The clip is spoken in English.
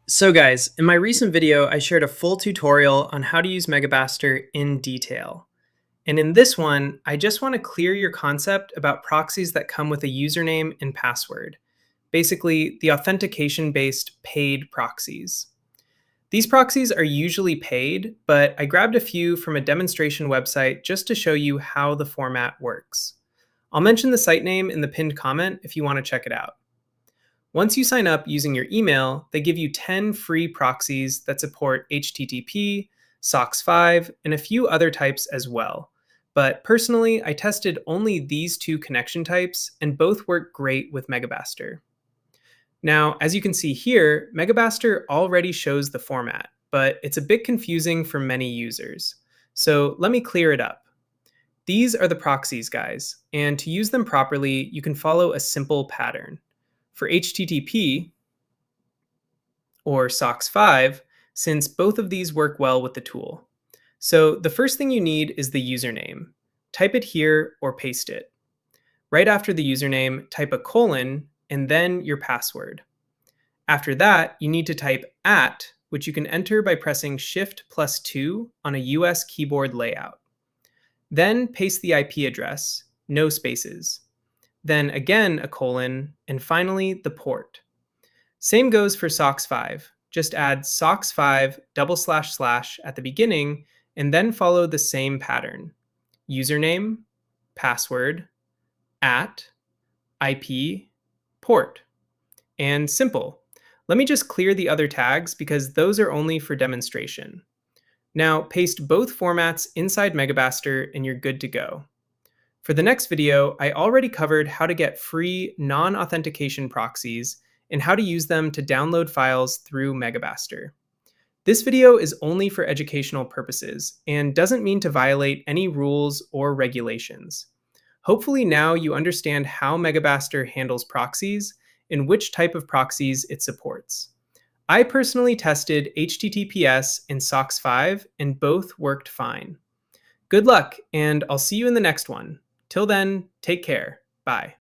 So guys, in my recent video, I shared a full tutorial on how to use MegaBasterd in detail. And in this one, I just want to clear your concept about proxies that come with a username and password. Basically, the authentication-based paid proxies. These proxies are usually paid, but I grabbed a few from a demonstration website just to show you how the format works. I'll mention the site name in the pinned comment if you want to check it out. Once you sign up using your email, they give you 10 free proxies that support HTTP, SOCKS5, and a few other types as well. But personally, I tested only these two connection types, and both work great with MegaBasterd. Now, as you can see here, MegaBasterd already shows the format, but it's a bit confusing for many users. So let me clear it up. These are the proxies, guys, and to use them properly, you can follow a simple pattern. For HTTP, or SOCKS5, since both of these work well with the tool. So the first thing you need is the username. Type it here or paste it. Right after the username, type a colon and then your password. After that, you need to type @ which you can enter by pressing Shift+2 on a US keyboard layout. Then paste the IP address, no spaces. Then again a colon, and finally the port. Same goes for SOCKS5. Just add SOCKS5 / at the beginning and then follow the same pattern. Username, password, IP, port. And simple. Let me just clear the other tags because those are only for demonstration. Now paste both formats inside MegaBasterd and you're good to go. For the next video, I already covered how to get free non-authentication proxies and how to use them to download files through MegaBasterd. This video is only for educational purposes and doesn't mean to violate any rules or regulations. Hopefully now you understand how MegaBasterd handles proxies and which type of proxies it supports. I personally tested HTTPS and SOCKS5 and both worked fine. Good luck, and I'll see you in the next one. Till then, take care. Bye.